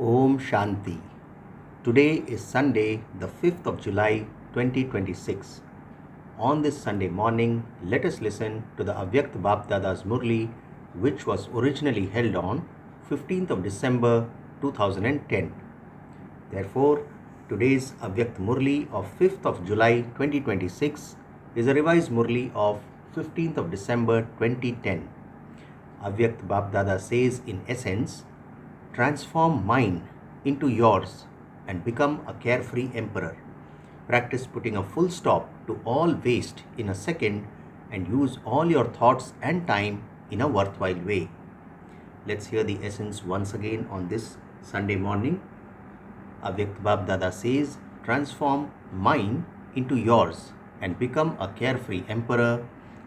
Om Shanti. Today is Sunday, the 5th of July 2026. On this Sunday morning, let us listen to the Avyakta Bapdada's Murli, which was originally held on 15th of December 2010. Therefore, today's Avyakta Murli of 5th of July 2026 is a revised Murli of 15th of December 2010. Avyakta Bapdada says in essence, transform mine into yours and become a carefree emperor. Practice putting a full stop to all waste in a second and use all your thoughts and time in a worthwhile way. Let's hear the essence once again on this Sunday morning. Avyakta Bapdada says, transform mine into yours and become a carefree emperor.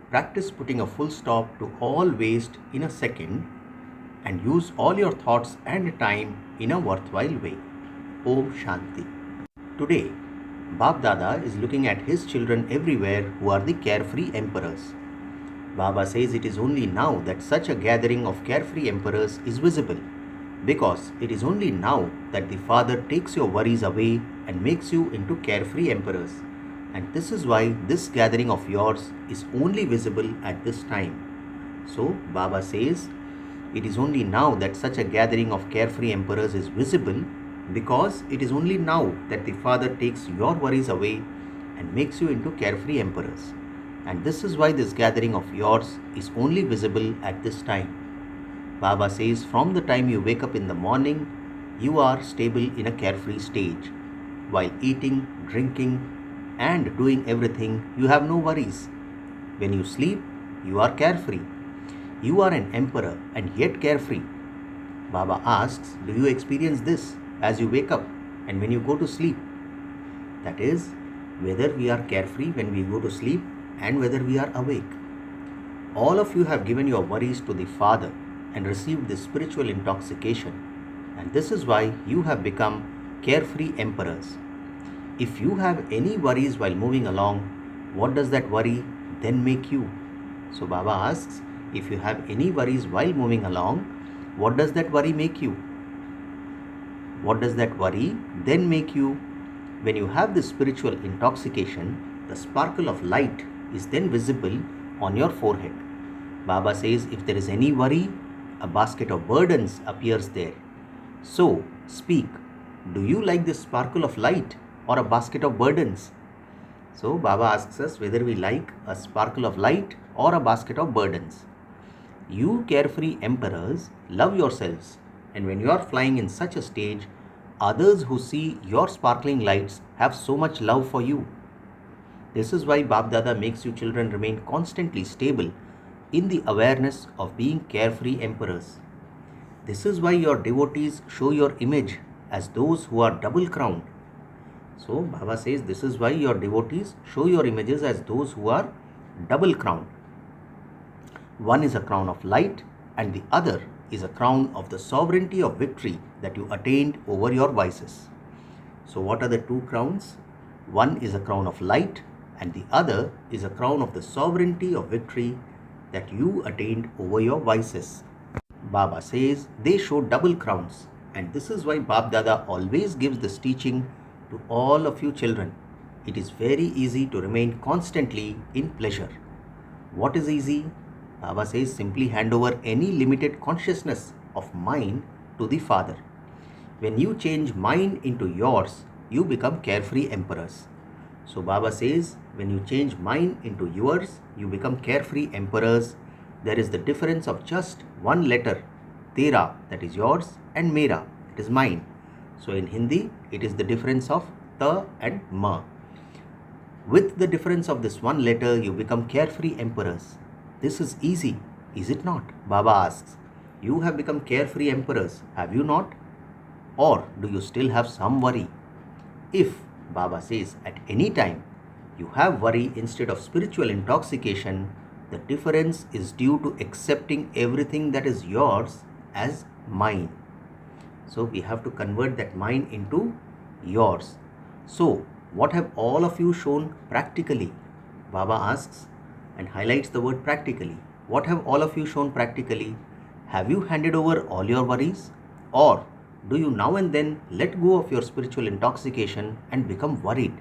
Practice putting a full stop to all waste in a second and use all your thoughts and time in a worthwhile way. Om Shanti. Today, Bap Dada is looking at his children everywhere who are the carefree emperors. Baba says it is only now that such a gathering of carefree emperors is visible, because it is only now that the Father takes your worries away and makes you into carefree emperors. And this is why this gathering of yours is only visible at this time. So, Baba says, it is only now that such a gathering of carefree emperors is visible, because it is only now that the Father takes your worries away and makes you into carefree emperors. And this is why this gathering of yours is only visible at this time. Baba says from the time you wake up in the morning, you are stable in a carefree stage. While eating, drinking and doing everything, you have no worries. When you sleep, you are carefree. You are an emperor and yet carefree. Baba asks, do you experience this as you wake up and when you go to sleep? That is, whether we are carefree when we go to sleep and whether we are awake. All of you have given your worries to the Father and received this spiritual intoxication, and this is why you have become carefree emperors. If you have any worries while moving along, what does that worry then make you? So Baba asks, if you have any worries while moving along, what does that worry make you? What does that worry then make you? When you have this spiritual intoxication, the sparkle of light is then visible on your forehead. Baba says if there is any worry, a basket of burdens appears there. So, speak. Do you like this sparkle of light or a basket of burdens? So, Baba asks us whether we like a sparkle of light or a basket of burdens. You carefree emperors love yourselves, and when you are flying in such a stage, others who see your sparkling lights have so much love for you. This is why Bap Dada makes you children remain constantly stable in the awareness of being carefree emperors. This is why your devotees show your image as those who are double crowned. So Baba says this is why your devotees show your images as those who are double crowned. One is a crown of light and the other is a crown of the sovereignty of victory that you attained over your vices. So what are the two crowns? One is a crown of light and the other is a crown of the sovereignty of victory that you attained over your vices. Baba says they show double crowns, and this is why Bap Dada always gives this teaching to all of you children. It is very easy to remain constantly in pleasure. What is easy? Baba says simply hand over any limited consciousness of mine to the Father. When you change mine into yours, you become carefree emperors. So Baba says when you change mine into yours, you become carefree emperors. There is the difference of just one letter, tera, that is yours, and mera, that is mine. So in Hindi, it is the difference of ta and ma. With the difference of this one letter, you become carefree emperors. This is easy, is it not? Baba asks. You have become carefree emperors, have you not? Or do you still have some worry? If, Baba says, at any time you have worry instead of spiritual intoxication, the difference is due to accepting everything that is yours as mine. So we have to convert that mine into yours. So what have all of you shown practically? Baba asks and highlights the word practically. What have all of you shown practically? Have you handed over all your worries? Or do you now and then let go of your spiritual intoxication and become worried?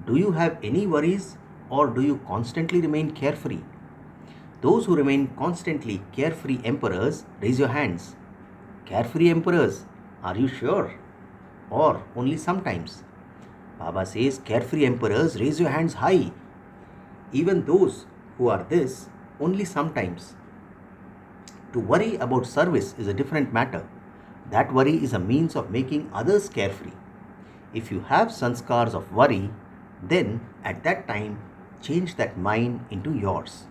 Do you have any worries, or do you constantly remain carefree? Those who remain constantly carefree emperors, raise your hands. Carefree emperors, are you sure? Or only sometimes? Baba says, carefree emperors, raise your hands high. Even those who are this, only sometimes. To worry about service is a different matter. That worry is a means of making others carefree. If you have sanskars of worry, then at that time, change that mind into yours.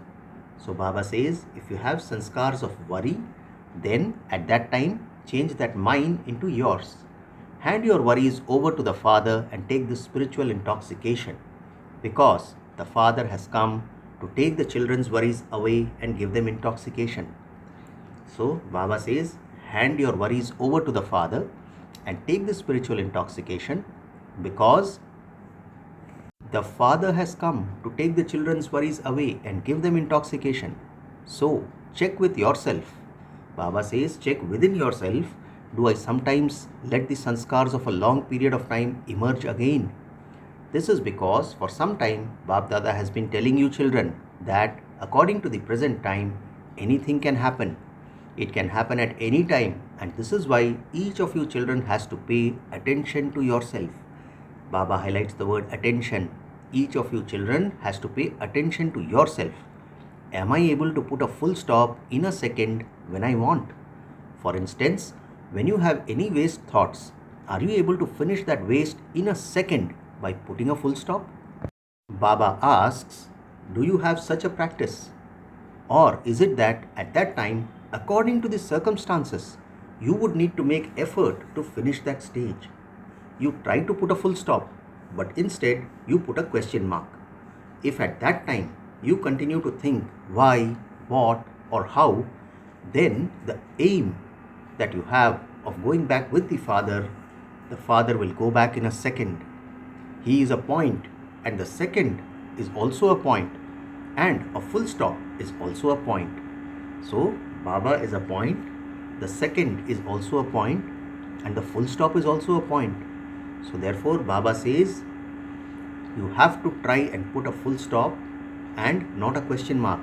So Baba says, if you have sanskars of worry, then at that time, change that mind into yours. Hand your worries over to the Father and take this spiritual intoxication, because the Father has come to take the children's worries away and give them intoxication. So Baba says, hand your worries over to the Father and take the spiritual intoxication, because the Father has come to take the children's worries away and give them intoxication. So check with yourself. Baba says, check within yourself. Do I sometimes let the sanskars of a long period of time emerge again? This is because for some time Bab Dada has been telling you children that according to the present time, anything can happen. It can happen at any time, and this is why each of you children has to pay attention to yourself. Baba highlights the word attention. Each of you children has to pay attention to yourself. Am I able to put a full stop in a second when I want? For instance, when you have any waste thoughts, are you able to finish that waste in a second by putting a full stop? Baba asks, do you have such a practice? Or is it that at that time, according to the circumstances, you would need to make effort to finish that stage? You try to put a full stop, but instead you put a question mark. If at that time you continue to think why, what, or how, then the aim that you have of going back with the Father will go back in a second. He is a point, and the second is also a point, and a full stop is also a point. So Baba is a point, the second is also a point, and the full stop is also a point. So therefore Baba says, you have to try and put a full stop and not a question mark.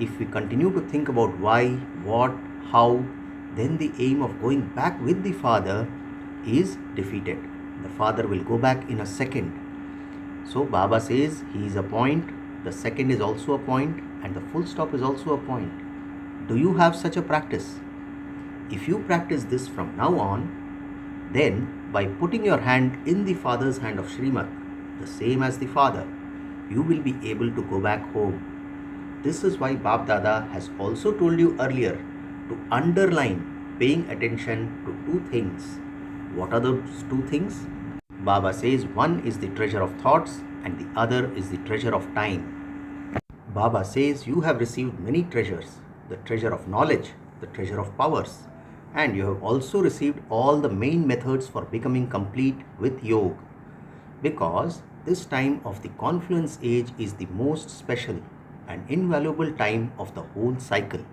If we continue to think about why, what, how, then the aim of going back with the Father is defeated. The Father will go back in a second. So Baba says he is a point, the second is also a point, and the full stop is also a point. Do you have such a practice? If you practice this from now on, then by putting your hand in the Father's hand of Srimad, the same as the Father, you will be able to go back home. This is why Bab Dada has also told you earlier to underline paying attention to two things. What are those two things? Baba says one is the treasure of thoughts and the other is the treasure of time. Baba says you have received many treasures, the treasure of knowledge, the treasure of powers, and you have also received all the main methods for becoming complete with yoga. Because this time of the confluence age is the most special and invaluable time of the whole cycle.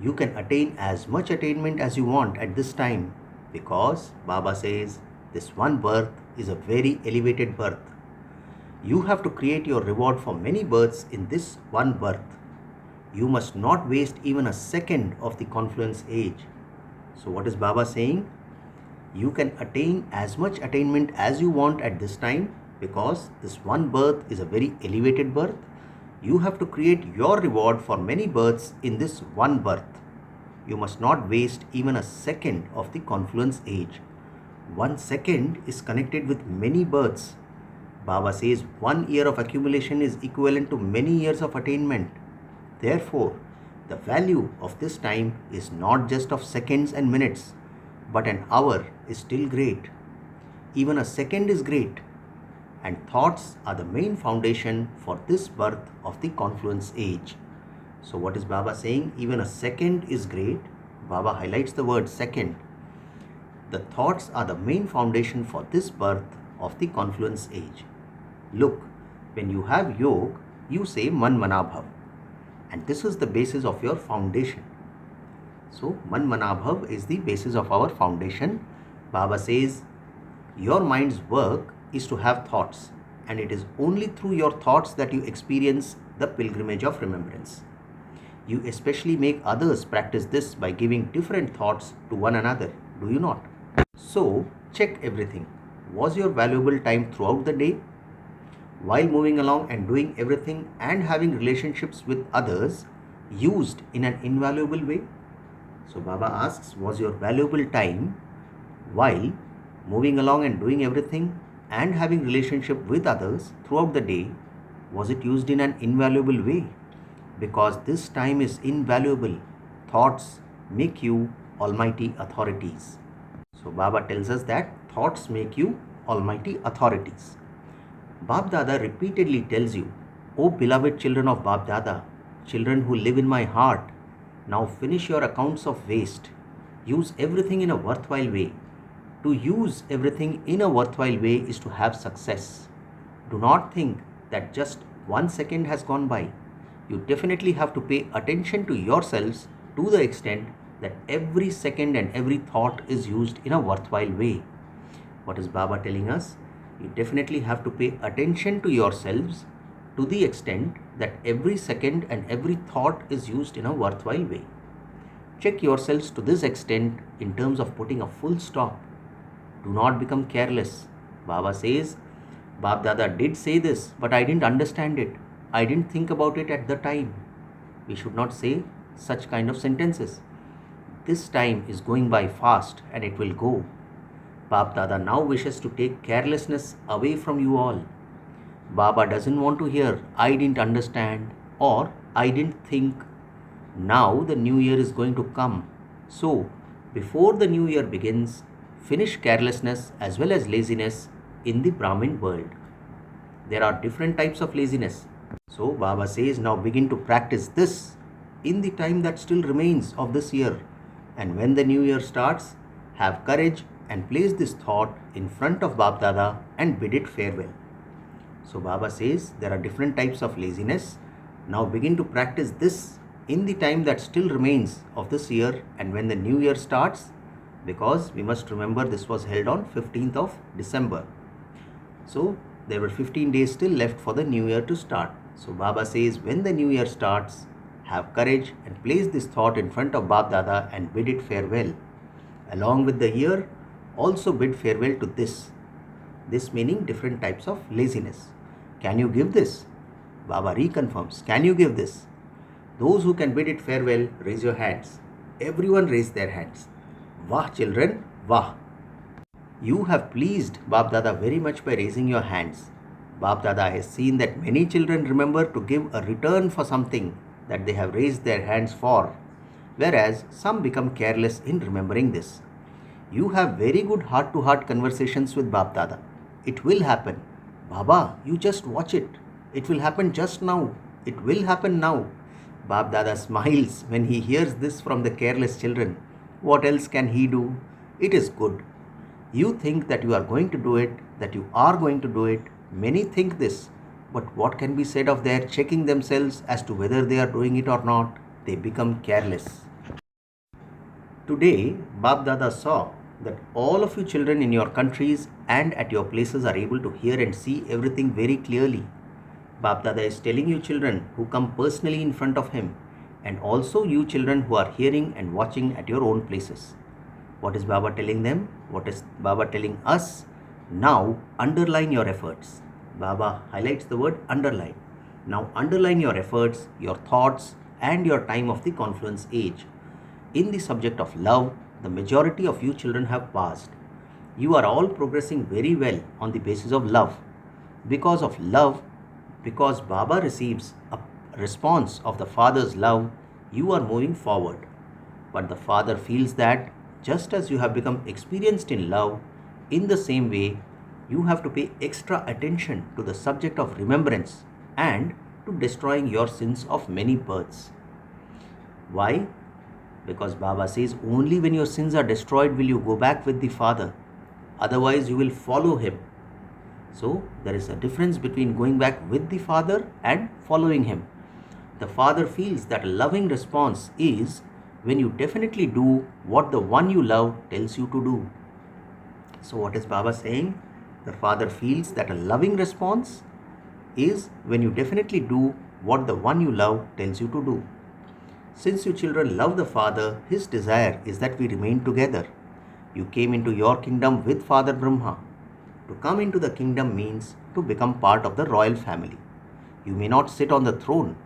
You can attain as much attainment as you want at this time, because Baba says this one birth is a very elevated birth. You have to create your reward for many births in this one birth. You must not waste even a second of the confluence age. So what is Baba saying? You can attain as much attainment as you want at this time, because this one birth is a very elevated birth. You have to create your reward for many births in this one birth. You must not waste even a second of the confluence age. 1 second is connected with many births. Baba says 1 year of accumulation is equivalent to many years of attainment. Therefore, the value of this time is not just of seconds and minutes, but an hour is still great. Even a second is great. And thoughts are the main foundation for this birth of the confluence age. So what is Baba saying? Even a second is great. Baba highlights the word second. The thoughts are the main foundation for this birth of the confluence age. Look, when you have yoga, you say Man Mana Bhav. And this is the basis of your foundation. So Man Manabhav is the basis of our foundation. Baba says your mind's work is to have thoughts, and it is only through your thoughts that you experience the pilgrimage of remembrance. You especially make others practice this by giving different thoughts to one another, do you not? So, check everything. Was your valuable time throughout the day? While moving along and doing everything and having relationships with others used in an invaluable way? So, Baba asks, was your valuable time while moving along and doing everything and having relationship with others throughout the day, was it used in an invaluable way? Because this time is invaluable. Thoughts make you almighty authorities. So Baba tells us that thoughts make you almighty authorities. Bab Dada repeatedly tells you, O beloved children of Bab Dada, children who live in my heart, now finish your accounts of waste. Use everything in a worthwhile way. To use everything in a worthwhile way is to have success. Do not think that just 1 second has gone by. You definitely have to pay attention to yourselves to the extent that every second and every thought is used in a worthwhile way. What is Baba telling us? You definitely have to pay attention to yourselves to the extent that every second and every thought is used in a worthwhile way. Check yourselves to this extent in terms of putting a full stop. Do not become careless. Baba says, Bab Dada did say this, but I didn't understand it. I didn't think about it at the time. We should not say such kind of sentences. This time is going by fast and it will go. Bab Dada now wishes to take carelessness away from you all. Baba doesn't want to hear, I didn't understand or I didn't think. Now the new year is going to come. So, before the new year begins, finish carelessness as well as laziness in the Brahmin world. There are different types of laziness. So Baba says, now begin to practice this in the time that still remains of this year. And when the new year starts, have courage and place this thought in front of Bab Dada and bid it farewell. So Baba says, there are different types of laziness. Now begin to practice this in the time that still remains of this year and when the new year starts, because we must remember this was held on 15th of December. So there were 15 days still left for the new year to start. So Baba says, when the new year starts, have courage and place this thought in front of Bab Dada and bid it farewell. Along with the year, also bid farewell to this. This meaning different types of laziness. Can you give this? Baba reconfirms, can you give this? Those who can bid it farewell, raise your hands. Everyone raise their hands. Wah children, wah. You have pleased Bab Dada very much by raising your hands. Bab Dada has seen that many children remember to give a return for something that they have raised their hands for, whereas some become careless in remembering this. You have very good heart-to-heart conversations with Bab Dada. It will happen. Baba, you just watch it. It will happen just now. It will happen now. Bab Dada smiles when he hears this from the careless children. What else can he do? It is good. You think that you are going to do it, that you are going to do it. Many think this. But what can be said of their checking themselves as to whether they are doing it or not? They become careless. Today, Bab Dada saw that all of you children in your countries and at your places are able to hear and see everything very clearly. Bab Dada is telling you children who come personally in front of him, and also you children who are hearing and watching at your own places. What is Baba telling them? What is Baba telling us? Now underline your efforts. Baba highlights the word underline. Now underline your efforts, your thoughts and your time of the confluence age. In the subject of love, the majority of you children have passed. You are all progressing very well on the basis of love. Because of love, because Baba receives a response of the Father's love, you are moving forward. But the Father feels that just as you have become experienced in love, in the same way, you have to pay extra attention to the subject of remembrance and to destroying your sins of many births. Why? Because Baba says only when your sins are destroyed will you go back with the Father. Otherwise you will follow him. So there is a difference between going back with the Father and following him. The Father feels that a loving response is when you definitely do what the one you love tells you to do. So what is Baba saying? The father feels that a loving response is when you definitely do what the one you love tells you to do. Since you children love the Father, His desire is that we remain together. You came into your kingdom with Father Brahma. To come into the kingdom means to become part of the royal family. You may not sit on the throne.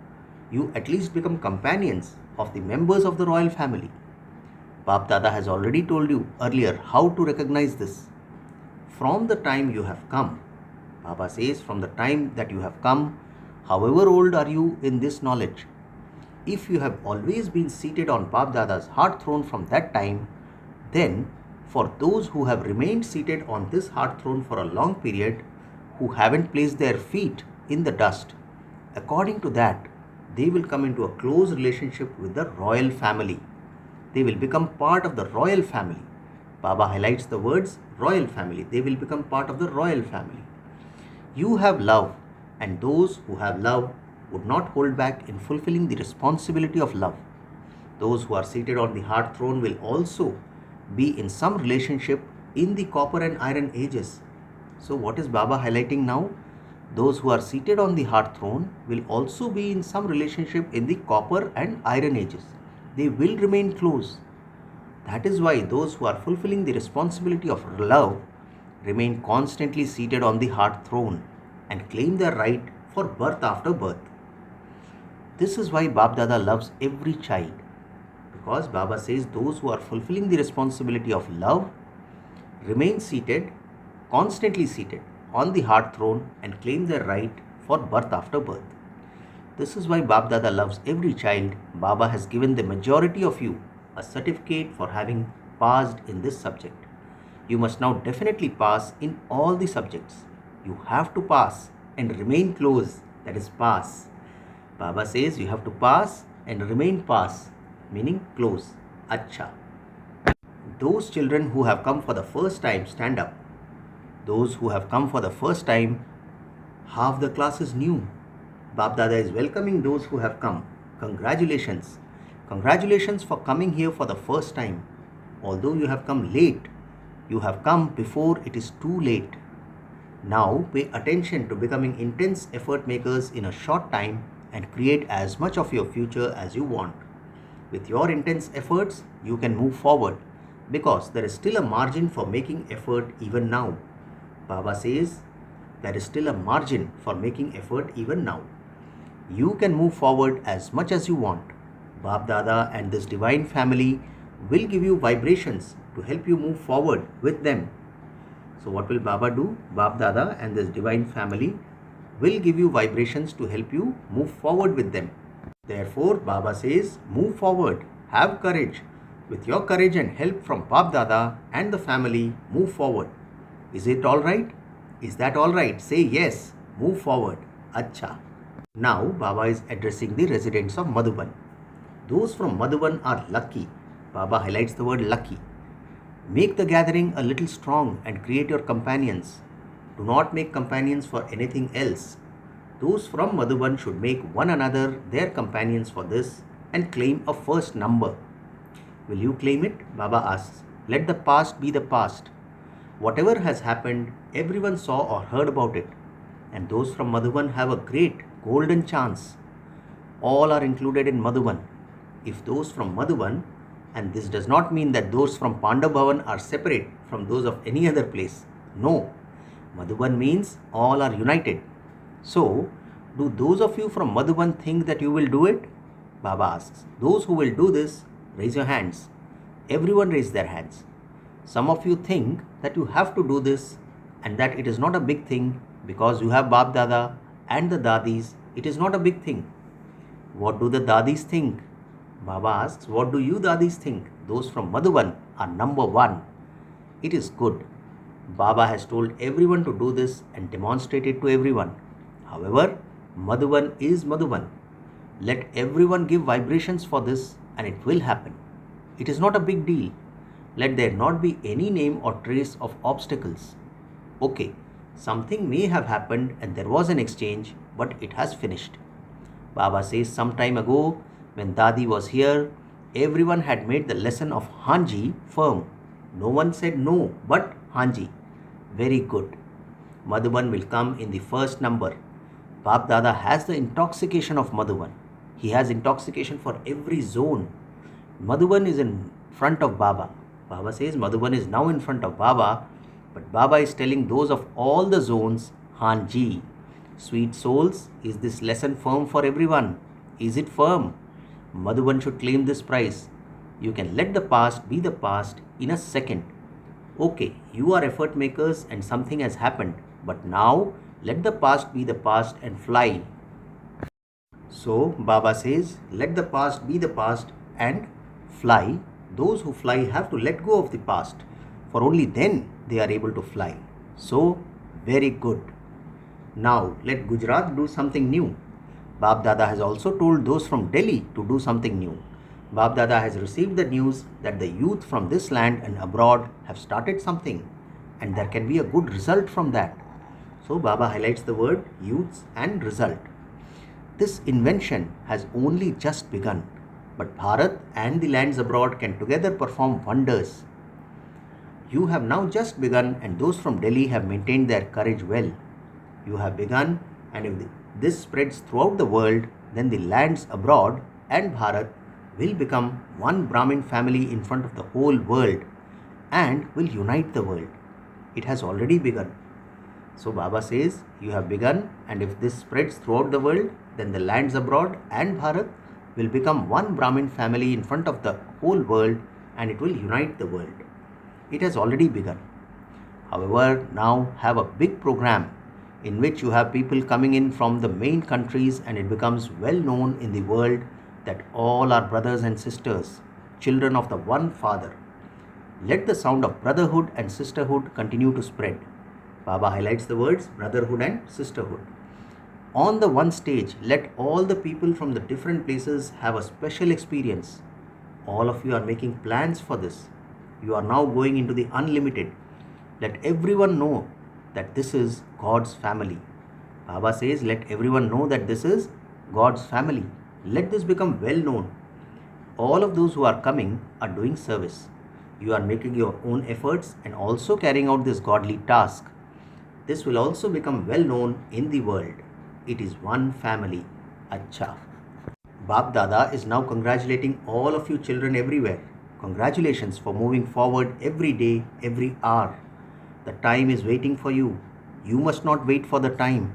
You at least become companions of the members of the royal family. Bap Dada has already told you earlier how to recognize this. From the time you have come, Baba says, from the time that you have come, however old are you in this knowledge, if you have always been seated on Bap Dada's heart throne from that time, then for those who have remained seated on this heart throne for a long period, who haven't placed their feet in the dust, according to that, they will come into a close relationship with the royal family. They will become part of the royal family. Baba highlights the words royal family. They will become part of the royal family. You have love, and those who have love would not hold back in fulfilling the responsibility of love. Those who are seated on the heart throne will also be in some relationship in the copper and iron ages. So what is Baba highlighting now? Those who are seated on the heart throne will also be in some relationship in the copper and iron ages. They will remain close. That is why those who are fulfilling the responsibility of love remain constantly seated on the heart throne and claim their right for birth after birth. This is why Bap Dada loves every child, because Baba says those who are fulfilling the responsibility of love remain seated, constantly seated on the heart throne and claim their right for birth after birth. This is why Bap Dada loves every child. Baba has given the majority of you a certificate for having passed in this subject. You must now definitely pass in all the subjects. You have to pass and remain close, that is pass. Baba says you have to pass and remain pass, meaning close. Acha. Those children who have come for the first time, stand up. Those who have come for the first time, half the class is new. Bap Dada is welcoming those who have come. Congratulations. Congratulations for coming here for the first time. Although you have come late, you have come before it is too late. Now pay attention to becoming intense effort makers in a short time and create as much of your future as you want. With your intense efforts, you can move forward because there is still a margin for making effort even now. Baba says there is still a margin for making effort even now. You can move forward as much as you want. Bap Dada and this divine family will give you vibrations to help you move forward with them. So what will Baba do? Bap Dada and this divine family will give you vibrations to help you move forward with them. Therefore, Baba says, move forward, have courage. With your courage and help from Bap Dada and the family, move forward. Is it all right? Is that all right? Say yes, move forward. Acha. Now, Baba is addressing the residents of Madhuban. Those from Madhuban are lucky. Baba highlights the word lucky. Make the gathering a little strong and create your companions. Do not make companions for anything else. Those from Madhuban should make one another their companions for this and claim a first number. Will you claim it? Baba asks. Let the past be the past. Whatever has happened, everyone saw or heard about it. And those from Madhuban have a great golden chance. All are included in Madhuban. If those from Madhuban, and this does not mean that those from Pandavavan are separate from those of any other place. No. Madhuban means all are united. So, do those of you from Madhuban think that you will do it? Baba asks. Those who will do this, raise your hands. Everyone raise their hands. Some of you think that you have to do this and that it is not a big thing because you have Bap Dada and the Dadis. It is not a big thing. What do the Dadis think? Baba asks, what do you Dadis think? Those from Madhuban are number one. It is good. Baba has told everyone to do this and demonstrate it to everyone. However, Madhuban is Madhuban. Let everyone give vibrations for this and it will happen. It is not a big deal. Let there not be any name or trace of obstacles. Okay, something may have happened and there was an exchange, but it has finished. Baba says some time ago, when Dadi was here, everyone had made the lesson of Hanji firm. No one said no, but Hanji. Very good. Madhuban will come in the first number. Bap Dada has the intoxication of Madhuban. He has intoxication for every zone. Madhuban is in front of Baba. Baba says Madhuban is now in front of Baba, but Baba is telling those of all the zones, Hanji. Sweet souls, is this lesson firm for everyone? Is it firm? Madhuban should claim this prize. You can let the past be the past in a second. Okay, you are effort makers and something has happened, but now let the past be the past and fly. So Baba says, let the past be the past and fly. Those who fly have to let go of the past, for only then they are able to fly. So, very good. Now let Gujarat do something new. Bap Dada has also told those from Delhi to do something new. Bap Dada has received the news that the youth from this land and abroad have started something, and there can be a good result from that. So Baba highlights the word youths and result. This invention has only just begun, but Bharat and the lands abroad can together perform wonders. You have now just begun, and those from Delhi have maintained their courage well. You have begun, and if this spreads throughout the world, then the lands abroad and Bharat will become one Brahmin family in front of the whole world and will unite the world. It has already begun. So Baba says, you have begun, and if this spreads throughout the world, then the lands abroad and Bharat will become one Brahmin family in front of the whole world and it will unite the world. It has already begun. However, now have a big program in which you have people coming in from the main countries, and it becomes well known in the world that all are brothers and sisters, children of the one Father. Let the sound of brotherhood and sisterhood continue to spread. Baba highlights the words brotherhood and sisterhood. On the one stage, let all the people from the different places have a special experience. All of you are making plans for this. You are now going into the unlimited. Let everyone know that this is God's family. Baba says, let everyone know that this is God's family. Let this become well known. All of those who are coming are doing service. You are making your own efforts and also carrying out this godly task. This will also become well known in the world. It is one family. Acha. Bap Dada is now congratulating all of you children everywhere. Congratulations for moving forward every day, every hour. The time is waiting for you. You must not wait for the time.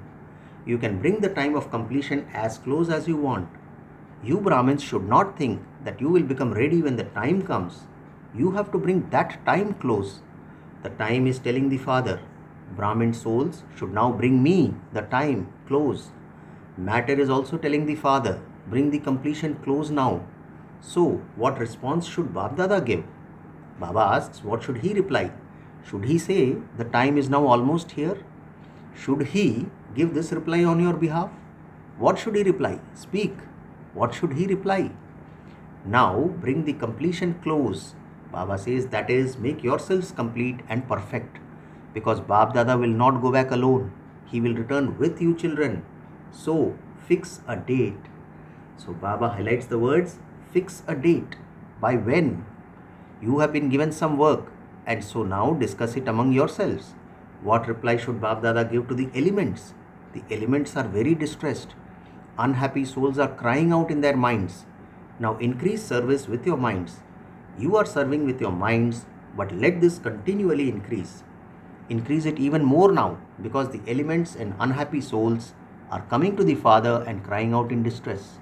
You can bring the time of completion as close as you want. You Brahmins should not think that you will become ready when the time comes. You have to bring that time close. The time is telling the Father. Brahmin souls should now bring me the time close. Matter is also telling the Father, bring the completion close now. So, what response should Bap Dada give? Baba asks, what should he reply? Should he say, the time is now almost here? Should he give this reply on your behalf? What should he reply? Speak. What should he reply? Now, bring the completion close. Baba says, that is, make yourselves complete and perfect. Because Bap Dada will not go back alone. He will return with you children. So, fix a date. So, Baba highlights the words, fix a date. By when? You have been given some work, and so now discuss it among yourselves. What reply should Bap Dada give to the elements? The elements are very distressed. Unhappy souls are crying out in their minds. Now increase service with your minds. You are serving with your minds, but let this continually increase. Increase it even more now, because the elements and unhappy souls are coming to the Father and crying out in distress.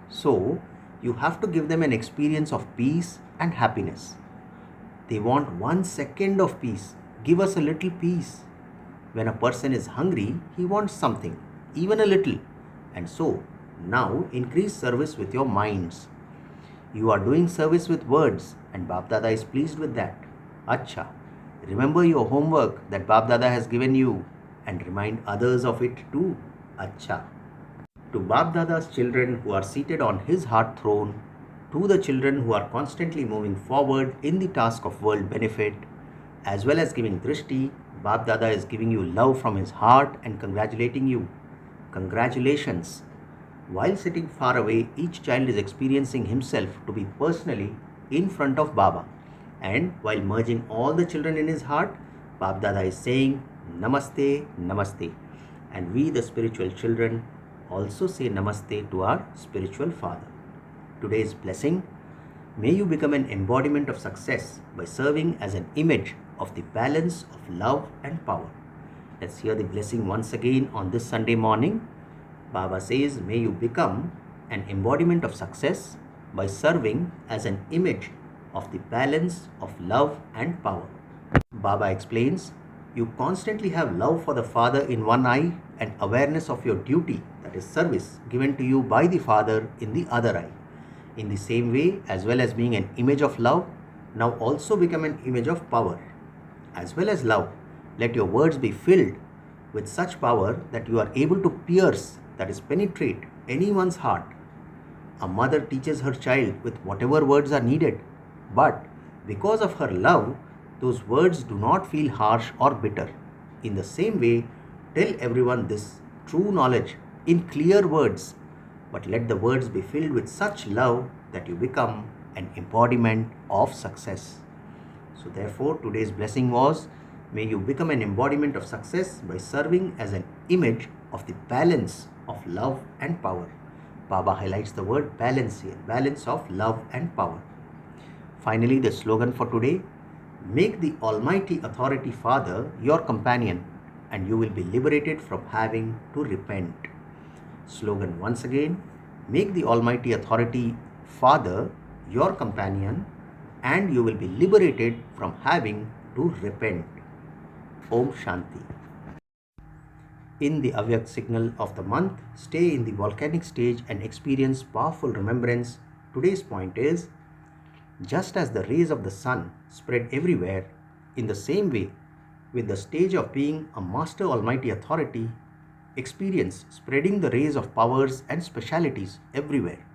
So, you have to give them an experience of peace and happiness. They want 1 second of peace. Give us a little peace. When a person is hungry, he wants something, even a little. And so, now increase service with your minds. You are doing service with words, and Bap Dada is pleased with that. Acha. Remember your homework that Bap Dada has given you and remind others of it too. Acha. To Bap Dada's children who are seated on his heart throne, to the children who are constantly moving forward in the task of world benefit, as well as giving drishti, Bap Dada is giving you love from his heart and congratulating you. Congratulations. While sitting far away, each child is experiencing himself to be personally in front of Baba. And while merging all the children in his heart, Bab Dada is saying Namaste, Namaste. And we, the spiritual children, also say Namaste to our spiritual father. Today's blessing: may you become an embodiment of success by serving as an image of the balance of love and power. Let's hear the blessing once again on this Sunday morning. Baba says, may you become an embodiment of success by serving as an image of the balance of love and power. Baba explains, you constantly have love for the Father in one eye and awareness of your duty, that is service, given to you by the Father in the other eye. In the same way, as well as being an image of love, now also become an image of power. As well as love, let your words be filled with such power that you are able to pierce, that is penetrate, anyone's heart. A mother teaches her child with whatever words are needed, but because of her love, those words do not feel harsh or bitter. In the same way, tell everyone this true knowledge in clear words, but let the words be filled with such love that you become an embodiment of success. So therefore, today's blessing was, may you become an embodiment of success by serving as an image of the balance of love and power. Baba highlights the word balance here, balance of love and power. Finally, the slogan for today: make the Almighty Authority Father your companion and you will be liberated from having to repent. Slogan once again: make the Almighty Authority Father your companion and you will be liberated from having to repent. Om Shanti. In the avyakta signal of the month, stay in the volcanic stage and experience powerful remembrance. Today's point is, just as the rays of the sun spread everywhere, in the same way, with the stage of being a Master Almighty Authority, experience spreading the rays of powers and specialities everywhere.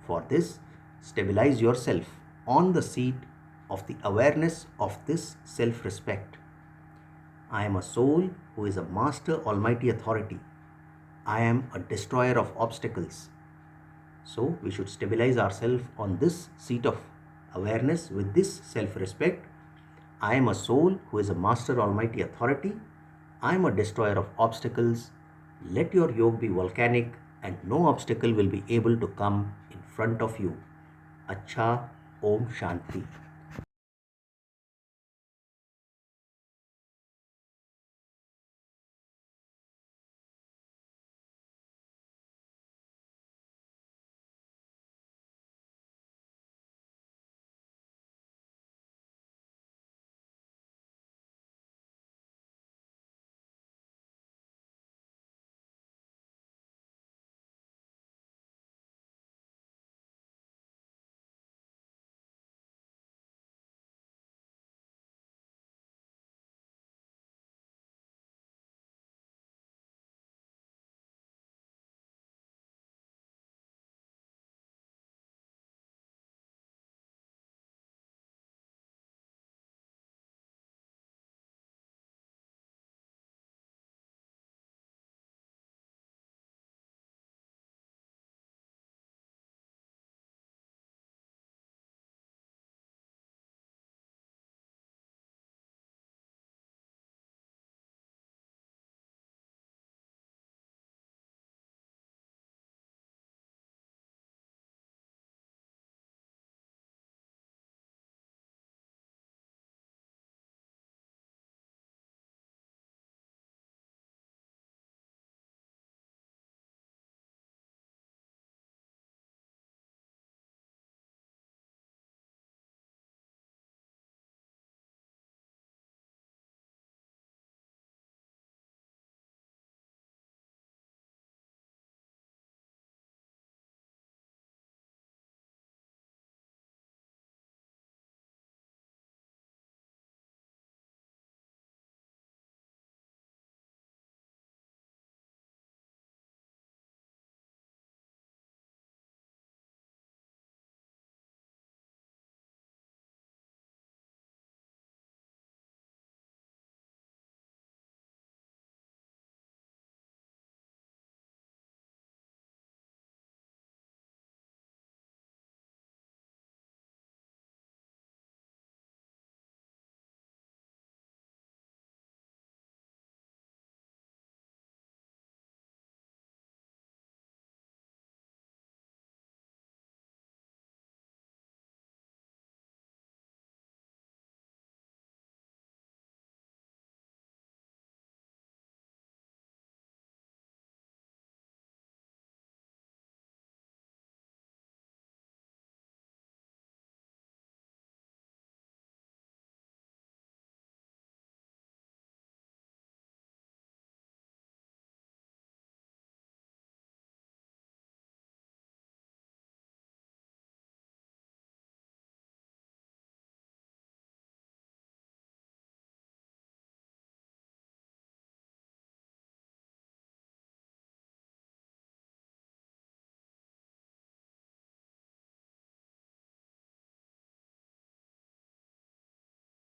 For this, stabilize yourself on the seat of the awareness of this self-respect. I am a soul who is a Master Almighty Authority. I am a destroyer of obstacles. So we should stabilize ourselves on this seat of awareness with this self-respect. I am a soul who is a Master Almighty Authority. I am a destroyer of obstacles. Let your yoke be volcanic and no obstacle will be able to come in front of you. Acha, Om Shanti.